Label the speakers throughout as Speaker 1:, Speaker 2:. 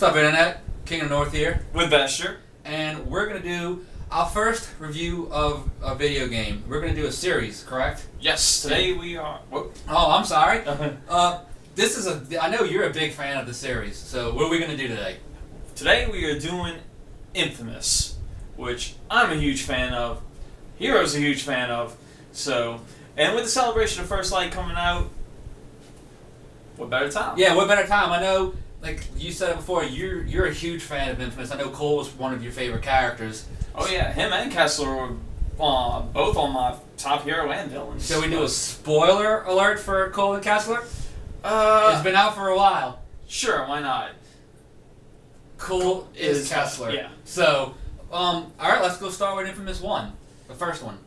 Speaker 1: What's up, Internet? King of North here.
Speaker 2: With Vesture.
Speaker 1: And we're going to do our first review of a video game. We're going to do a series, correct?
Speaker 2: Yes, today we are... Whoa.
Speaker 1: Oh, I'm sorry. This is I know you're a big fan of the series, so what are we going to do today?
Speaker 2: Today we are doing InFamous, which I'm a huge fan of. Hero's a huge fan of. So, and with the celebration of First Light coming out, what better time?
Speaker 1: Yeah, what better time? I know, like you said it before, you're a huge fan of InFamous. I know Cole was one of your favorite characters.
Speaker 2: Oh yeah, him and Kessler were both on my top hero and villains.
Speaker 1: Shall we do a spoiler alert for Cole and Kessler? It's been out for a while.
Speaker 2: Sure, why not?
Speaker 1: Cole is Kessler.
Speaker 2: Yeah.
Speaker 1: So, alright, let's go start with InFamous 1. The first one.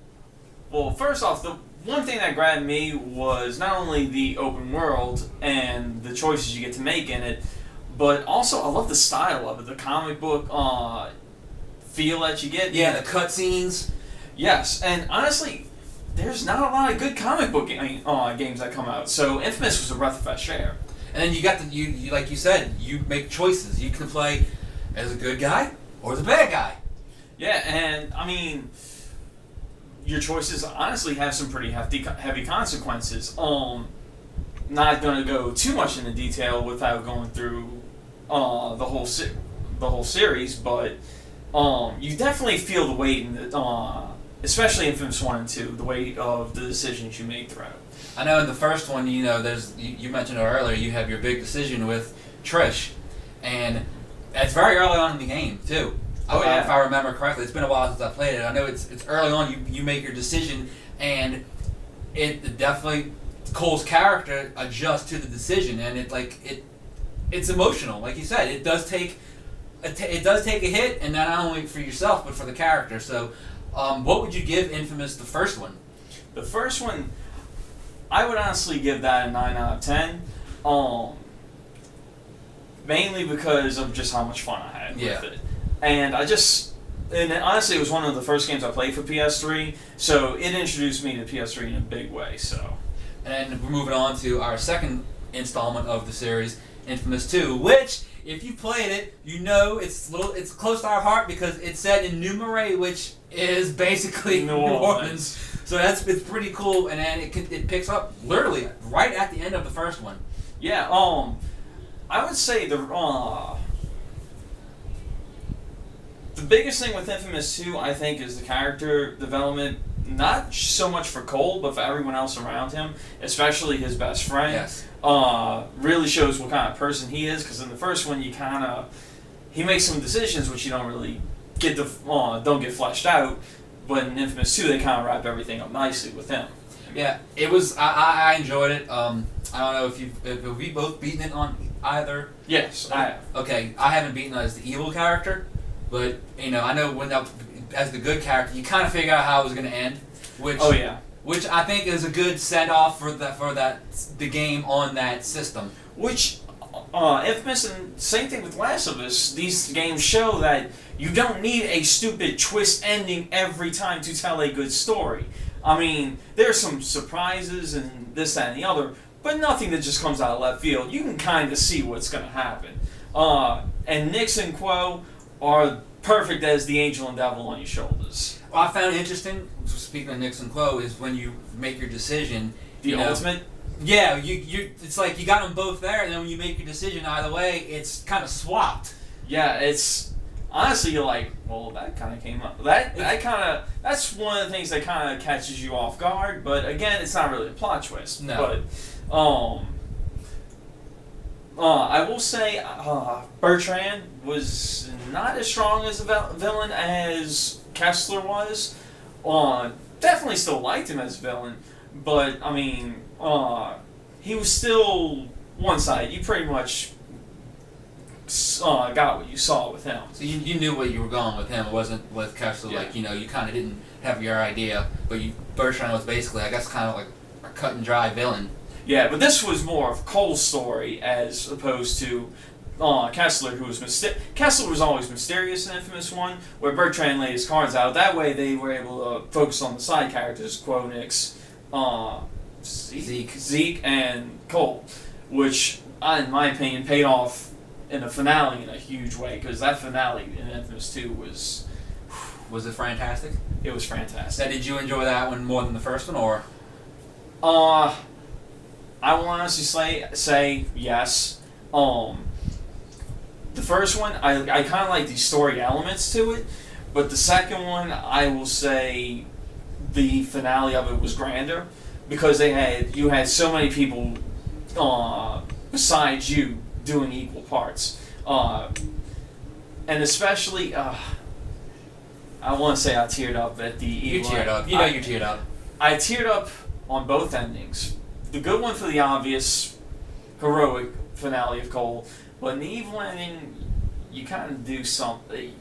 Speaker 2: Well, first off, the one thing that grabbed me was not only the open world and the choices you get to make in it, but also I love the style of it, the comic book feel that you get.
Speaker 1: Yeah, the cutscenes.
Speaker 2: Yes, and honestly, there's not a lot of good comic book games that come out, so InFamous was a breath of fresh air.
Speaker 1: And then you got you like you said, you make choices. You can play as a good guy or as a bad guy.
Speaker 2: Yeah, and I mean, your choices honestly have some pretty heavy consequences. Not going to go too much into detail without going through the whole series, but you definitely feel the weight in especially InFamous 1 and 2, the weight of the decisions you make throughout.
Speaker 1: I know in the first one, you know, you mentioned it earlier, you have your big decision with Trish, and it's very early on in the game too.
Speaker 2: Oh yeah.
Speaker 1: If I remember correctly, it's been a while since I played it. I know it's early on. You make your decision, and it definitely Cole's character adjusts to the decision, and it's emotional, like you said. It does take a hit, and not only for yourself but for the character. So, what would you give InFamous the first one?
Speaker 2: The first one, I would honestly give that a 9 out of 10. Mainly because of just how much fun I had with it. And honestly, it was one of the first games I played for PS3, so it introduced me to PS3 in a big way. So,
Speaker 1: and we're moving on to our second installment of the series, InFamous 2, which, if you played it, you know it's close to our heart because it's set in New Marais, which is basically New Orleans. So it's pretty cool, and then it picks up literally right at the end of the first one.
Speaker 2: Yeah. I would say the biggest thing with InFamous 2, I think, is the character development. Not so much for Cole, but for everyone else around him, especially his best friend.
Speaker 1: Yes.
Speaker 2: Really shows what kind of person he is. Because in the first one, he makes some decisions which you don't really don't get fleshed out. But in InFamous 2, they kind of wrap everything up nicely with him.
Speaker 1: Yeah, it was. I enjoyed it. I don't know if we both beaten it on either.
Speaker 2: Yes, I have.
Speaker 1: Okay, I haven't beaten it as the evil character, but I know as the good character, you kind of figure out how it was going to end. Which I think is a good send off for the game on that system.
Speaker 2: Which InFamous, and same thing with Last of Us. These games show that you don't need a stupid twist ending every time to tell a good story. I mean, there's some surprises and this, that, and the other, but nothing that just comes out of left field. You can kind of see what's going to happen. And Nyx and Quo are perfect as the angel and devil on your shoulders.
Speaker 1: What I found interesting, speaking of Nyx and Quo, is when you make your decision.
Speaker 2: The ultimate?
Speaker 1: Yeah, it's like you got them both there, and then when you make your decision either way, it's kind of swapped.
Speaker 2: Yeah, it's... Honestly, you're like, well, that kind of came up. That's one of the things that kind of catches you off guard. But again, it's not really a plot twist.
Speaker 1: No.
Speaker 2: But I will say Bertrand was not as strong as a villain as Kessler was. Definitely still liked him as a villain, but I mean, he was still one side. You pretty much got what you saw with him.
Speaker 1: So you knew what you were going with him. It wasn't with Kessler,
Speaker 2: Yeah.
Speaker 1: like, you kind of didn't have your idea, but Bertrand was basically, I guess, kind of like a cut and dry villain.
Speaker 2: Yeah, but this was more of Cole's story as opposed to Kessler, who was Kessler was always mysterious in InFamous 1, where Bertrand laid his cards out. That way they were able to focus on the side characters, Quo, Nyx, Zeke, and Cole, which, in my opinion, paid off in the finale in a huge way, because that finale in Infamous 2
Speaker 1: Was it fantastic?
Speaker 2: it was fantastic.
Speaker 1: Now, did you enjoy that one more than the first one, or?
Speaker 2: I will honestly say yes. The first one, I kind of like the story elements to it, but the second one, I will say the finale of it was grander, because you had so many people besides you doing equal parts, and especially I want to say I teared up at the
Speaker 1: You
Speaker 2: evil
Speaker 1: teared up. You know you teared up.
Speaker 2: I teared up on both endings. The good one for the obvious, heroic finale of Cole, but in the evil ending, you kind of do something.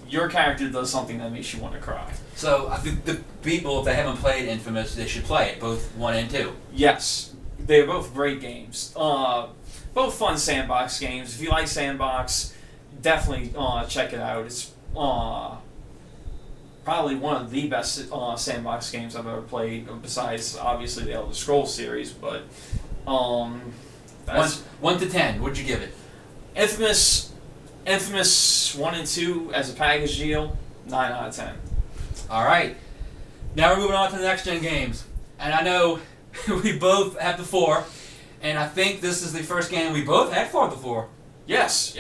Speaker 2: Your character does something that makes you want to cry.
Speaker 1: So I think the people, if they haven't played Infamous, they should play it, both 1 and 2.
Speaker 2: Yes, they're both great games. Both fun sandbox games. If you like sandbox, definitely check it out. It's probably one of the best sandbox games I've ever played, besides obviously the Elder Scrolls series. But that's
Speaker 1: 1 to 10, what'd you give it?
Speaker 2: Infamous 1 and 2 as a package deal, 9 out of 10.
Speaker 1: All right. Now we're moving on to the next gen games, and I know we both have the 4, and I think this is the first game we both had for the 4.
Speaker 2: Yes.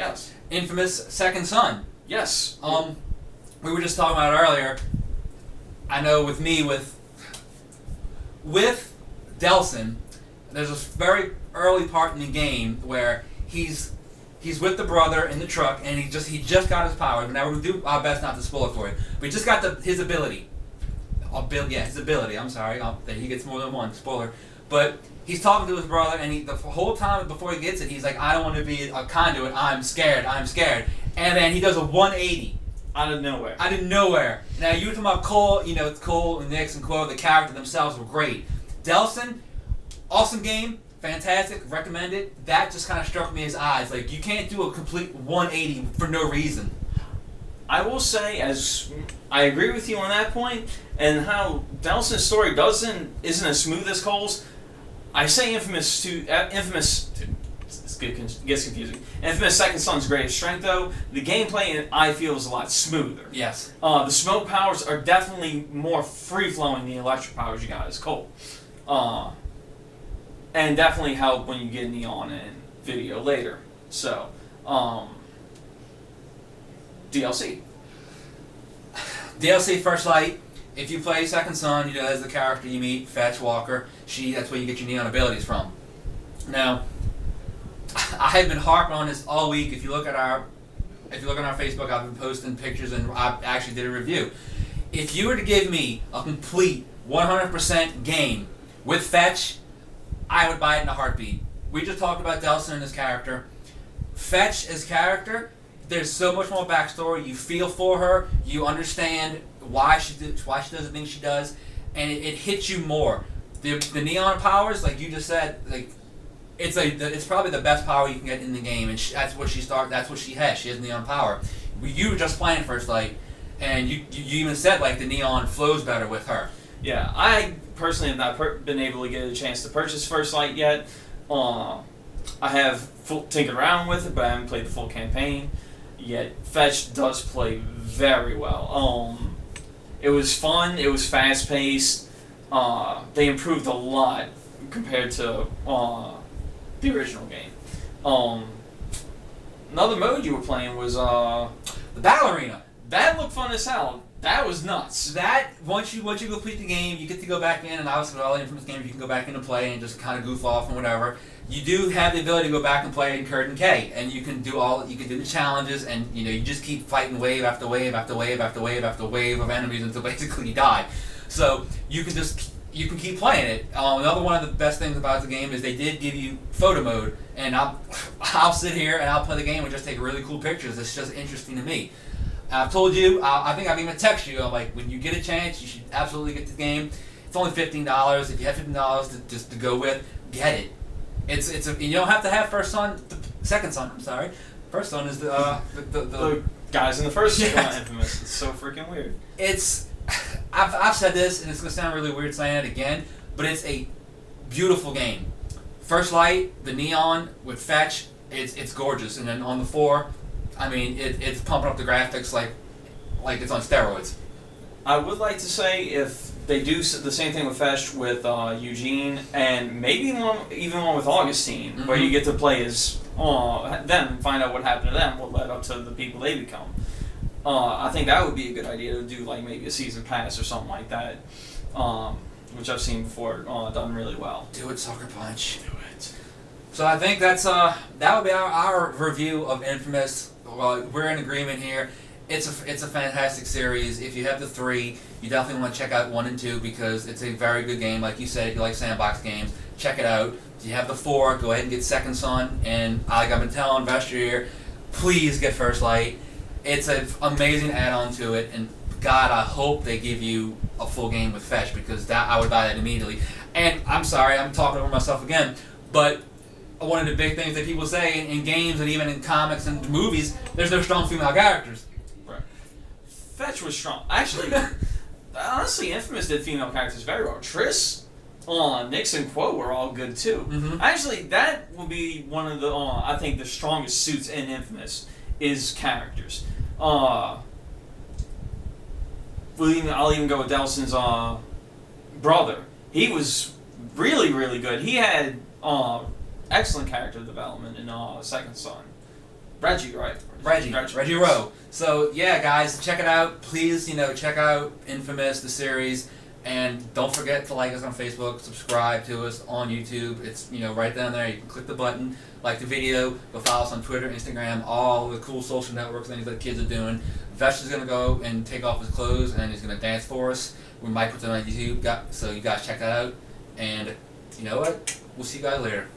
Speaker 1: Infamous Second Son.
Speaker 2: Yes.
Speaker 1: We were just talking about it earlier. I know with me, with Delson, there's a very early part in the game where he's with the brother in the truck, and he just got his powers. Now we'll do our best not to spoil it for you, but he just got his ability. His ability. I'm sorry. He gets more than one spoiler, but he's talking to his brother, and the whole time before he gets it, he's like, "I don't want to be a conduit. I'm scared. I'm scared." And then he does a 180.
Speaker 2: Out of nowhere.
Speaker 1: Now, you were talking about Cole, Cole and Nix and Quo, the character themselves were great. Delson, awesome game, fantastic, recommend it. That just kind of struck me as eyes. Like, you can't do a complete 180 for no reason.
Speaker 2: I will say, as I agree with you on that point, and how Delson's story isn't as smooth as Cole's. I say Infamous 2, gets confusing. Infamous Second Son's greatest strength, though, the gameplay I feel is a lot smoother.
Speaker 1: Yes.
Speaker 2: The smoke powers are definitely more free flowing than the electric powers you got as Cole, and definitely help when you get Neon and Video later. So, DLC
Speaker 1: First Light. If you play Second Son, as the character you meet, Fetch Walker, that's where you get your Neon abilities from. Now, I have been harping on this all week. If you look on our Facebook, I've been posting pictures, and I actually did a review. If you were to give me a complete 100% game with Fetch, I would buy it in a heartbeat. We just talked about Delson and his character. Fetch as character, there's so much more backstory. You feel for her. You understand why she does the things she does, and it hits you more. The Neon powers, like you just said, like. It's probably the best power you can get in the game, and that's what she has. She has Neon power. You were just playing First Light, and you even said like the Neon flows better with her.
Speaker 2: Yeah, I personally have not been able to get a chance to purchase First Light yet. I have tinkered around with it, but I haven't played the full campaign yet. Fetch does play very well. It was fun. It was fast paced. They improved a lot compared to the original game. Another mode you were playing was
Speaker 1: the Battle Arena.
Speaker 2: That looked fun as hell. That was nuts.
Speaker 1: That once you complete the game, you get to go back in, and obviously with all the Infamous games, you can go back in and play and just kind of goof off and whatever. You do have the ability to go back and play in Kurt and K, and you can do the challenges, and you just keep fighting wave after wave after wave after wave after wave of enemies until basically you die. So you can keep playing it. Another one of the best things about the game is they did give you photo mode, and I'll sit here and I'll play the game and just take really cool pictures. It's just interesting to me. I've told you, I think I've even texted you. I'm like, when you get a chance, you should absolutely get the game. It's only $15. If you have $15 to go with, get it. You don't have to have Second Son. I'm sorry. First Son is the
Speaker 2: guys in the first Infamous. It's so freaking weird.
Speaker 1: I've said this, and it's going to sound really weird saying it again, but it's a beautiful game. First Light, the Neon with Fetch, it's gorgeous. And then on the 4, I mean, it's pumping up the graphics like it's on steroids.
Speaker 2: I would like to say if they do the same thing with Vesture with Eugene, and maybe even one with Augustine, where you get to play as them and find out what happened to them, what led up to the people they become. I think that would be a good idea to do, like maybe a season pass or something like that, which I've seen before done really well.
Speaker 1: Do it, Sucker Punch.
Speaker 2: Do it.
Speaker 1: So I think that would be our review of InFamous. Well, we're in agreement here. It's a fantastic series. If you have the 3, you definitely want to check out 1 and 2 because it's a very good game. Like you said, if you like sandbox games, check it out. If you have the 4, go ahead and get Second Son. And like I've been telling Vesture here, please get First Light. It's an amazing add-on to it, and God, I hope they give you a full game with Fetch because I would buy that immediately. And I'm sorry, I'm talking over myself again, but one of the big things that people say in games and even in comics and movies, there's no strong female characters.
Speaker 2: Right. Fetch was strong. Actually, honestly, InFamous did female characters very well. Triss, Nyx, and Quo were all good too.
Speaker 1: Mm-hmm.
Speaker 2: Actually, that will be one of the I think the strongest suits in InFamous is characters. I'll even go with Delson's brother. He was really, really good. He had excellent character development in Second Son. Reggie, right?
Speaker 1: Reggie Rowe. So yeah, guys, check it out. Please, check out InFamous, the series, and don't forget to like us on Facebook, subscribe to us on YouTube. It's right down there. You can click the button, like the video, go follow us on Twitter, Instagram, all the cool social networks, things that the kids are doing. Vester's gonna go and take off his clothes and he's gonna dance for us. We might put them on YouTube, so you guys check that out. And you know what? We'll see you guys later.